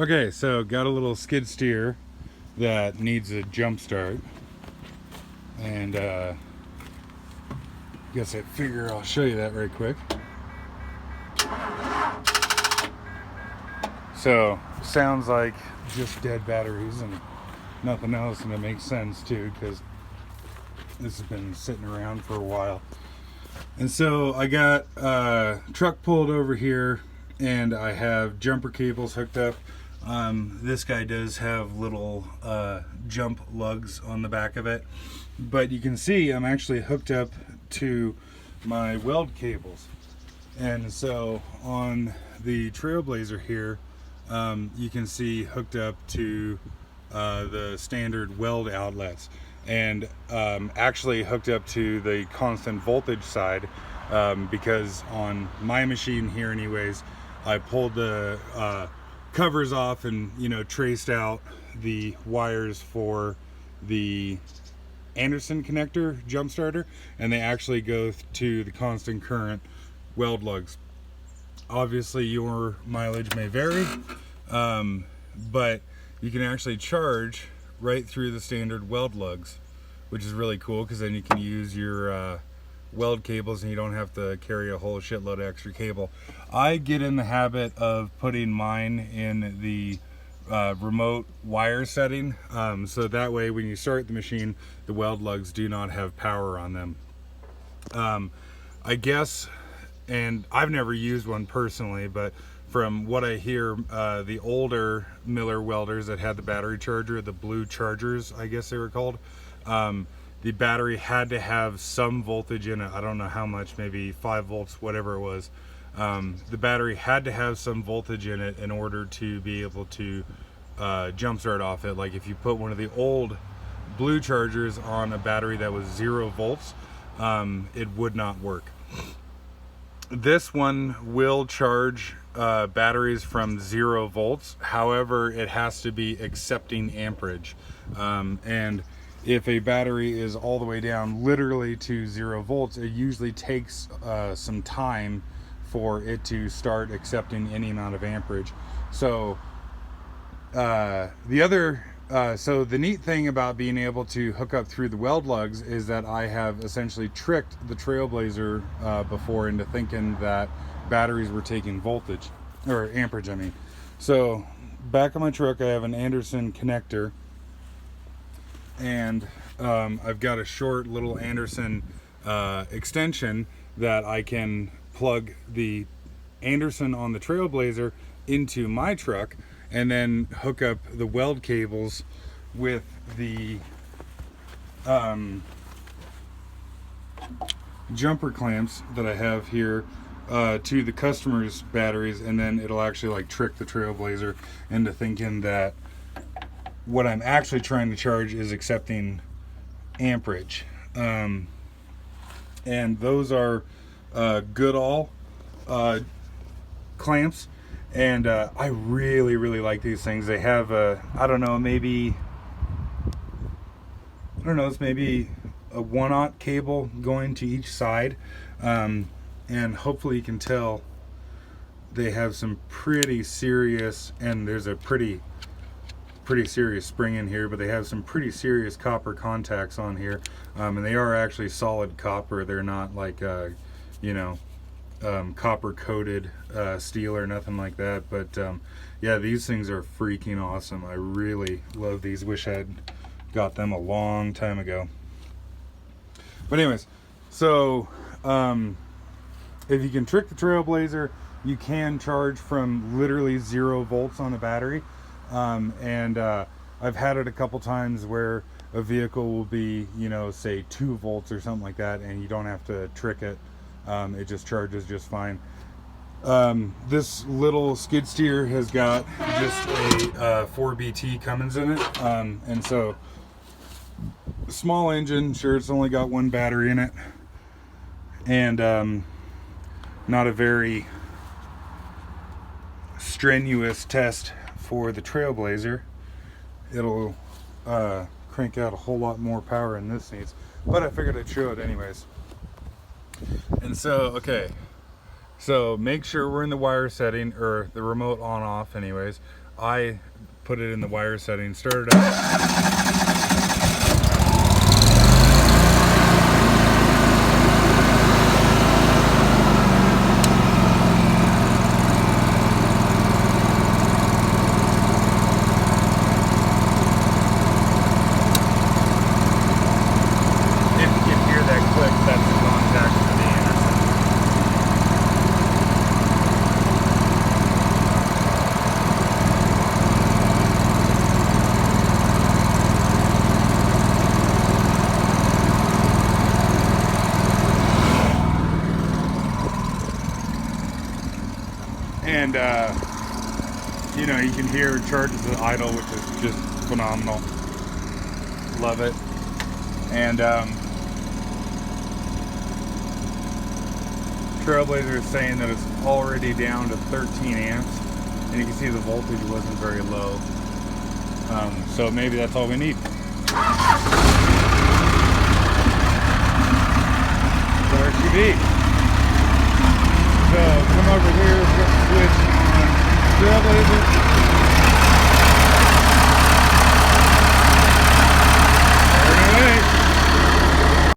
Okay, so got a little skid steer that needs a jump start, and guess I figure I'll show you that very quick. So sounds like just dead batteries and nothing else, and it makes sense too because this has been sitting around for a while. And so I got truck pulled over here, and I have jumper cables hooked up. This guy does have little jump lugs on the back of it, but you can see I'm actually hooked up to my weld cables. And so on the Trailblazer here, you can see hooked up to the standard weld outlets, and actually hooked up to the constant voltage side, because on my machine here anyways, I pulled the covers off and traced out the wires for the Anderson connector jump starter, and they actually go to the constant current weld lugs. Obviously your mileage may vary, but you can actually charge right through the standard weld lugs, which is really cool because then you can use your weld cables and you don't have to carry a whole shitload of extra cable. I get in the habit of putting mine in the remote wire setting, so that way when you start the machine, the weld lugs do not have power on them. I guess, and I've never used one personally, but from what I hear, the older Miller welders that had the battery charger, the blue chargers I guess they were called, the battery had to have some voltage in it. I don't know how much, maybe 5 volts, whatever it was. The battery had to have some voltage in it in order to be able to jump start off it. Like if you put one of the old blue chargers on a battery that was 0 volts, it would not work. This one will charge batteries from 0 volts. However, it has to be accepting amperage. And if a battery is all the way down literally to 0 volts, it usually takes some time for it to start accepting any amount of amperage. So so the neat thing about being able to hook up through the weld lugs is that I have essentially tricked the Trailblazer before into thinking that batteries were taking voltage, or amperage I mean. So back of my truck I have an Anderson connector, and I've got a short little Anderson extension that I can plug the Anderson on the Trailblazer into my truck, and then hook up the weld cables with the jumper clamps that I have here to the customer's batteries, and then it'll actually like trick the Trailblazer into thinking that what I'm actually trying to charge is accepting amperage. And those are Goodall clamps, and I really like these things. They have a, it's maybe a 1/0 cable going to each side, and hopefully you can tell they have some pretty serious, and there's a pretty serious spring in here, but they have some pretty serious copper contacts on here, and they are actually solid copper. They're not like copper coated steel or nothing like that, but yeah, these things are freaking awesome. I really love these. Wish I had got them a long time ago. But anyways, so if you can trick the Trailblazer, you can charge from literally 0 volts on a battery. And I've had it a couple times where a vehicle will be, say 2 volts or something like that, and you don't have to trick it. It just charges just fine. This little skid steer has got just a 4BT Cummins in it, and so small engine, sure, it's only got 1 battery in it, and not a very strenuous test for the Trailblazer. It'll crank out a whole lot more power than this needs, but I figured I'd show it anyways. And so, okay, So make sure we're in the wire setting, or the remote on off anyways. I put it in the wire setting, start it up. And you know, you can hear it charges at idle, which is just phenomenal. Love it. And Trailblazer is saying that it's already down to 13 amps, and you can see the voltage wasn't very low. So maybe that's all we need. So there she be. So come over here, switch on Trailblazer.